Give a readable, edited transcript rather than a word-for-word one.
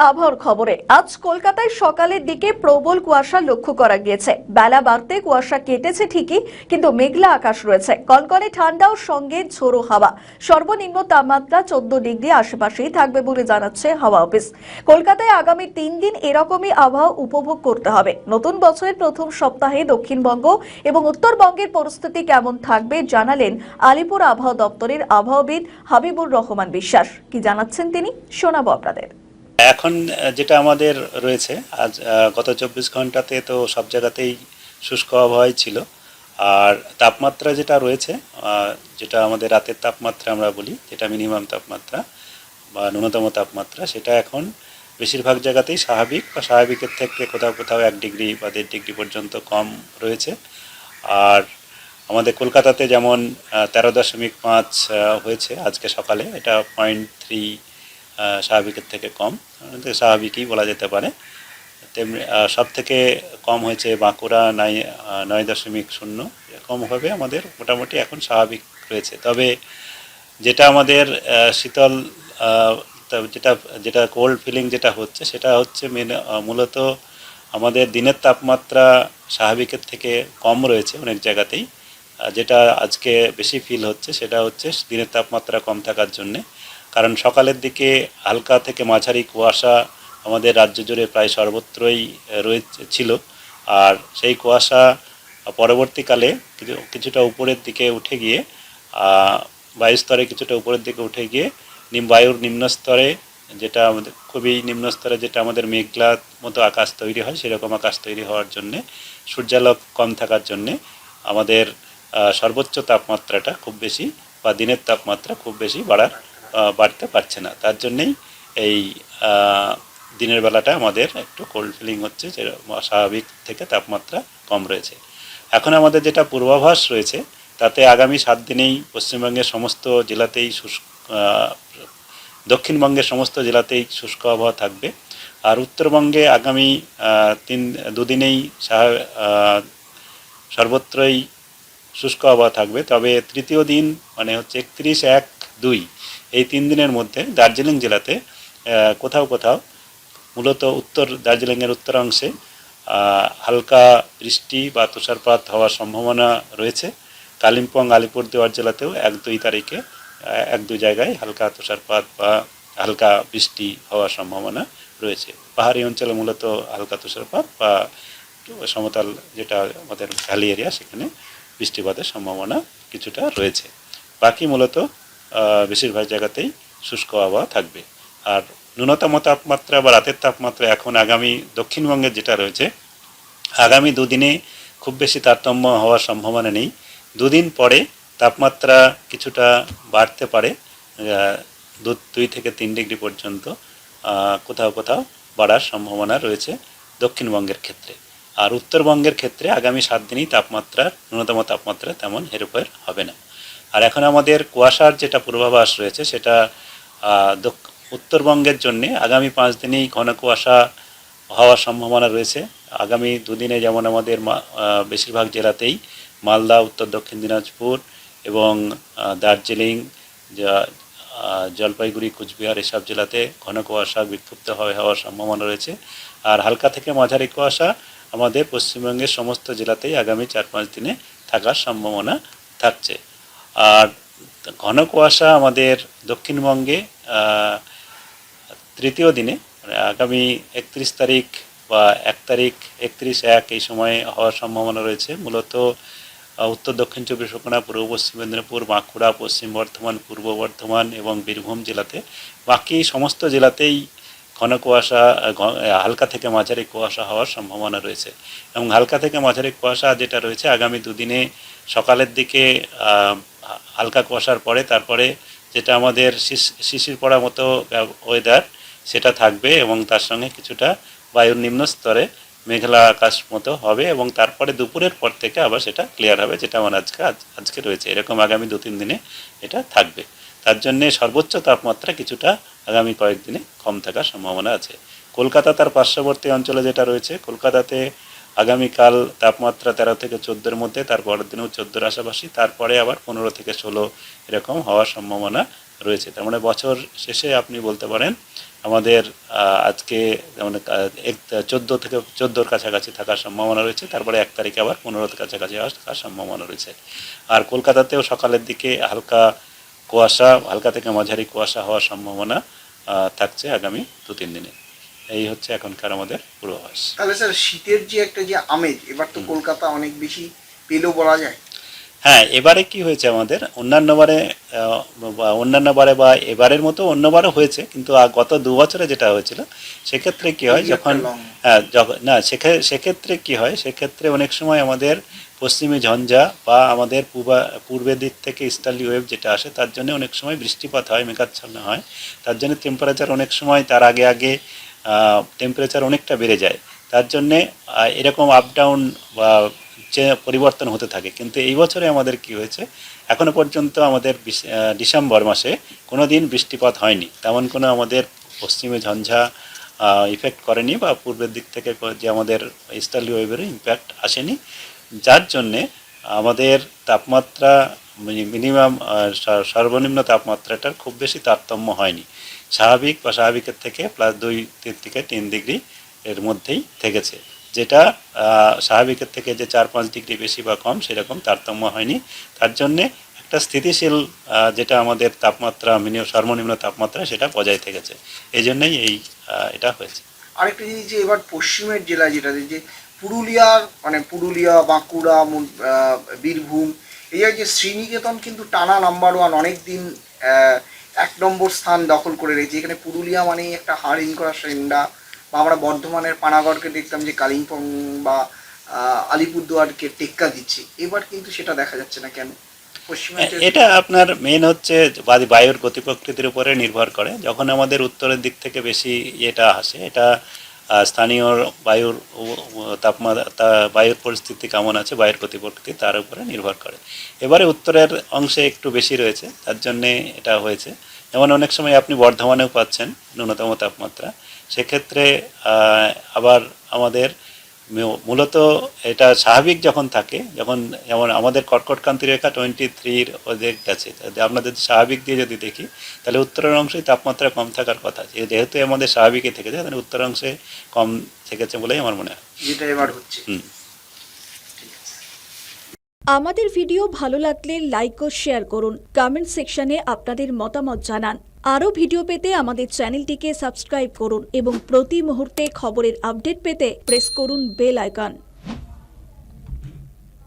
আবহাওয়ার খবরে আজ কলকাতায় সকালের দিকে প্রবল কুয়াশা লক্ষ্য করা গিয়েছে। বেলা বাড়তে কুয়াশা কেটেছে ঠিকই, কিন্তু মেঘলা আকাশ রয়েছে। কনকনে ঠান্ডাও সঙ্গে ঝোড়ো হাওয়া। সর্বনিম্ন তাপমাত্রা 14 ডিগ্রি আশেপাশেই থাকবে বলে জানাচ্ছে হাওয়া অফিস। কলকাতায় আগামী 3 দিন এরকমই আবহাওয়া উপভোগ করতে হবে। নতুন বছরের প্রথম সপ্তাহে দক্ষিণবঙ্গ এবং উত্তরবঙ্গের পরিস্থিতি কেমন থাকবে জানালেন আলিপুর আবহাওয়া দপ্তরের আবহাওয়াবিদ হাবিবুর রহমান বিশ্বাস। কি জানাচ্ছেন তিনি, শোনাবো আপনাদের। এখন যেটা আমাদের রয়েছে আজ গত 24 ঘন্টাতে তো সব জায়গাতেই শুষ্ক আবহাওয়াই ছিল। আর তাপমাত্রা যেটা রয়েছে, যেটা আমাদের রাতের তাপমাত্রা আমরা বলি, যেটা মিনিমাম তাপমাত্রা বা ন্যূনতম তাপমাত্রা, সেটা এখন বেশিরভাগ জায়গাতেই স্বাভাবিক বা স্বাভাবিকের থেকে কোথাও কোথাও 1 ডিগ্রি বা 1.5 ডিগ্রি পর্যন্ত কম রয়েছে। আর আমাদের কলকাতাতে যেমন 13.5 হয়েছে আজকে সকালে, এটা 0.3 স্বাভাবিকের থেকে কম, স্বাভাবিকই বলা যেতে পারে। তেমনি সব থেকে কম হয়েছে বাঁকুড়া 9.0। এরকমভাবে আমাদের মোটামুটি এখন স্বাভাবিক রয়েছে। তবে যেটা আমাদের শীতল, যেটা যেটা কোল্ড ফিলিং যেটা হচ্ছে, সেটা হচ্ছে মূলত আমাদের দিনের তাপমাত্রা স্বাভাবিকের থেকে কম রয়েছে অনেক জায়গাতেই। যেটা আজকে বেশি ফিল হচ্ছে সেটা হচ্ছে দিনের তাপমাত্রা কম থাকার জন্যে। কারণ সকালের দিকে হালকা থেকে মাঝারি কুয়াশা আমাদের রাজ্য জুড়ে প্রায় সর্বত্রই ছিল। আর সেই কুয়াশা পরবর্তীকালে কিছুটা উপরের দিকে উঠে গিয়ে, বায়ুস্তরে কিছুটা উপরের দিকে উঠে গিয়ে বায়ুর নিম্ন স্তরে, যেটা আমাদের খুবই নিম্ন স্তরে, যেটা আমাদের মেঘলা মতো আকাশ তৈরি হয়, সেরকম আকাশ তৈরি হওয়ার জন্যে, সূর্যালোক কম থাকার জন্যে আমাদের সর্বোচ্চ তাপমাত্রাটা খুব বেশি বা দিনের তাপমাত্রা খুব বেশি বাড়তে পারছে না। তার জন্যেই এই দিনের বেলাটা আমাদের একটু কোল্ড ফিলিং হচ্ছে, যে স্বাভাবিক থেকে তাপমাত্রা কম রয়েছে। এখন আমাদের যেটা পূর্বাভাস রয়েছে, তাতে আগামী 7 দিনেই পশ্চিমবঙ্গের সমস্ত জেলাতেই দক্ষিণবঙ্গের সমস্ত জেলাতেই শুষ্ক আবহাওয়া থাকবে। আর উত্তরবঙ্গে আগামী 2 দিনেই সর্বত্রই শুষ্ক আবহাওয়া থাকবে। তবে তৃতীয় দিন মানে হচ্ছে 31-1-2, এই 3 দিনের মধ্যে দার্জিলিং জেলাতে কোথাও কোথাও, মূলত উত্তর দার্জিলিংয়ের উত্তরাংশে হালকা বৃষ্টি বা তুষারপাত হওয়ার সম্ভাবনা রয়েছে। কালিম্পং, আলিপুরদুয়ার জেলাতেও 1-2 তারিখে 1-2 জায়গায় হালকা তুষারপাত বা হালকা বৃষ্টি হওয়ার সম্ভাবনা রয়েছে। পাহাড়ি অঞ্চলে মূলত হালকা তুষারপাত বা সমতল, যেটা আমাদের ভ্যালি এরিয়া, সেখানে বৃষ্টিপাতের সম্ভাবনা কিছুটা রয়েছে। বাকি মূলত বেশিরভাগ জায়গাতেই শুষ্ক আবহাওয়া থাকবে। আর ন্যূনতম তাপমাত্রা বা রাতের তাপমাত্রা এখন আগামী দক্ষিণবঙ্গের যেটা রয়েছে, আগামী 2 দিনে খুব বেশি তারতম্য হওয়ার সম্ভাবনা নেই। 2 দিন পরে তাপমাত্রা কিছুটা বাড়তে পারে, 2 থেকে 3 ডিগ্রি পর্যন্ত কোথাও কোথাও বাড়ার সম্ভাবনা রয়েছে দক্ষিণবঙ্গের ক্ষেত্রে। আর উত্তরবঙ্গের ক্ষেত্রে আগামী 7 দিনই ন্যূনতম তাপমাত্রা তেমন হেরফের হবে না। আর এখন আমাদের কুয়াশার যেটা পূর্বাভাস রয়েছে, সেটা উত্তরবঙ্গের জন্য আগামী 5 দিনেই ঘন কুয়াশা হওয়ার সম্ভাবনা রয়েছে। আগামী 2 দিনে যেমন আমাদের বেশিরভাগ জেলাতেই, মালদা, উত্তর দক্ষিণ দিনাজপুর এবং দার্জিলিং, জলপাইগুড়ি, কুচবিহার, এসব জেলাতে ঘন কুয়াশা বিক্ষিপ্তভাবে হওয়ার সম্ভাবনা রয়েছে। আর হালকা থেকে মাঝারি কুয়াশা আমাদের পশ্চিমবঙ্গের সমস্ত জেলাতেই আগামী 4-5 দিনে থাকার সম্ভাবনা থাকছে। আর ঘন কুয়াশা আমাদের দক্ষিণবঙ্গে তৃতীয় দিনে, মানে আগামী 31 তারিখ বা 1 তারিখ, 31-1 এই সময়ে হওয়ার সম্ভাবনা রয়েছে। মূলত উত্তর দক্ষিণ 24 পরগনা, পূর্ব পশ্চিম মেদিনীপুর, বাঁকুড়া, পশ্চিম বর্ধমান, পূর্ব বর্ধমান এবং বীরভূম জেলাতে। বাকি সমস্ত জেলাতেই ঘন কুয়াশা, হালকা থেকে মাঝারি কুয়াশা হওয়ার সম্ভাবনা রয়েছে। এবং হালকা থেকে মাঝারি কুয়াশা যেটা রয়েছে আগামী 2 দিনে, সকালের দিকে হালকা কুয়াশার পরে তারপরে যেটা আমাদের শিশির পড়া মতো ওয়েদার, সেটা থাকবে এবং তার সঙ্গে কিছুটা বায়ুর নিম্ন স্তরে মেঘলা আকাশ মতো হবে এবং তারপরে দুপুরের পর থেকে আবার সেটা ক্লিয়ার হবে, যেটা আমার আজকে রয়েছে। এরকম আগামী 2-3 দিনে এটা থাকবে। তার জন্যে সর্বোচ্চ তাপমাত্রা কিছুটা আগামী কয়েকদিনে কম থাকার সম্ভাবনা আছে। কলকাতা তার পার্শ্ববর্তী অঞ্চলে যেটা রয়েছে, কলকাতাতে আগামীকাল তাপমাত্রা 13 থেকে 14-এর মধ্যে, তারপরের দিনেও 14-এর আশাপাশি, তারপরে আবার 15 থেকে 16 এরকম হওয়ার সম্ভাবনা রয়েছে। তার মানে বছর শেষে আপনি বলতে পারেন আমাদের আজকে যেমন 14 থেকে 14-র কাছাকাছি থাকার সম্ভাবনা রয়েছে, তারপরে 1 তারিখে আবার 15-র কাছাকাছি থাকার সম্ভাবনা রয়েছে। আর কলকাতাতেও সকালের দিকে হালকা কুয়াশা, হালকা থেকে মাঝারি কুয়াশা হওয়ার সম্ভাবনা থাকছে আগামী 2-3 দিনে। এই হচ্ছে এখনকার আমাদের পূর্বাভাস। তাহলে স্যার শীতের যে একটা যে আমেজ এবার তো কলকাতা অনেক বেশি পেলেও বলা যায়। হ্যাঁ, এবারে কি হয়েছে আমাদের অন্যান্য বারে বা এবারের মতো অন্যবারও হয়েছে, কিন্তু গত 2 বছরে যেটা হয়েছিল সেক্ষেত্রে কি হয়, যখন সেক্ষেত্রে কি হয়, সেক্ষেত্রে অনেক সময় আমাদের পশ্চিমী ঝঞ্ঝা বা আমাদের পূর্বের দিক থেকে ইস্টার্লি ওয়েভ যেটা আসে তার জন্য অনেক সময় বৃষ্টিপাত হয়, মেঘাচ্ছন্ন হয়। তার জন্য টেম্পারেচার অনেক সময় তার আগে টেম্পারেচার অনেকটা বেড়ে যায়। তার জন্যে এরকম আপ ডাউন বা যে পরিবর্তন হতে থাকে। কিন্তু এই বছরে আমাদের কি হয়েছে, এখনো পর্যন্ত আমাদের ডিসেম্বর মাসে কোনো দিন বৃষ্টিপাত হয়নি, তেমন কোনো আমাদের পশ্চিমে ঝঞ্ঝা ইফেক্ট করেনি বা পূর্বের দিক থেকে যে আমাদের ইস্টার্লি ওয়েভেরও ইম্প্যাক্ট আসেনি, যার জন্যে আমাদের তাপমাত্রা মিনিমাম সর্বনিম্ন তাপমাত্রাটার খুব বেশি তারতম্য হয়নি। স্বাভাবিক বা স্বাভাবিকের থেকে +2 থেকে 3 ডিগ্রি এর মধ্যেই থেকেছে, যেটা স্বাভাবিকের থেকে যে 4-5 ডিগ্রি বেশি বা কম সেরকম তারতম্য হয়নি। তার জন্যে একটা স্থিতিশীল যেটা আমাদের তাপমাত্রা সর্বনিম্ন তাপমাত্রা সেটা বজায় থেকেছে। এই জন্যই এটা হয়েছে। আরেকটা জিনিস যে এবার পশ্চিমের জেলা যেটা যে পুরুলিয়ার মানে পুরুলিয়া, বাঁকুড়া, বীরভূম, এই যে শ্রীনিকেতন কিন্তু টানা নাম্বার 1 অনেক দিন 1 নম্বর স্থান দখল করে রয়েছে। এখানে পুরুলিয়া মানেই একটা হাড় করা সেন্ডা, বা আমরা বর্ধমানের পানাগড়কে দেখতাম যে কালিম্পং বা আলিপুরদুয়ারকে টেক্কা দিচ্ছে। এবার কিন্তু সেটা দেখা যাচ্ছে না কেন? এটা আপনার মেন হচ্ছে বায়ুর গতি প্রকৃতির উপরে নির্ভর করে। যখন আমাদের উত্তরের দিক থেকে বেশি এটা আসে, এটা স্থানীয় বায়ুর বায়ুর পরিস্থিতি কেমন আছে, বায়ুর গতি প্রকৃতি তার উপরে নির্ভর করে। এবারে উত্তরের অংশে একটু বেশি রয়েছে, তার জন্যে এটা হয়েছে। যেমন অনেক সময় আপনি বর্ধমানেও পাচ্ছেন ন্যূনতম তাপমাত্রা, সেক্ষেত্রে আবার আমাদের মূলত এটা স্বাভাবিক যখন থাকে, যেমন আমাদের কর্কটক্রান্তি রেখা 23-র ওদের কাছে, আপনাদের স্বাভাবিক দিয়ে যদি দেখি তাহলে উত্তরের অংশে তাপমাত্রা কম থাকার কথা, যেহেতু আমাদের স্বাভাবিকই থেকেছে, তাহলে উত্তর অংশে কম থেকেছে বলেই আমার মনে হয় যেটা এবার হচ্ছে। আমাদের ভিডিও ভালো লাগলে লাইক ও শেয়ার করুন, কমেন্ট সেকশনে আপনাদের মতামত জানান। আরও ভিডিও পেতে আমাদের চ্যানেলটিকে সাবস্ক্রাইব করুন এবং প্রতি মুহূর্তে খবরের আপডেট পেতে প্রেস করুন বেল আইকন।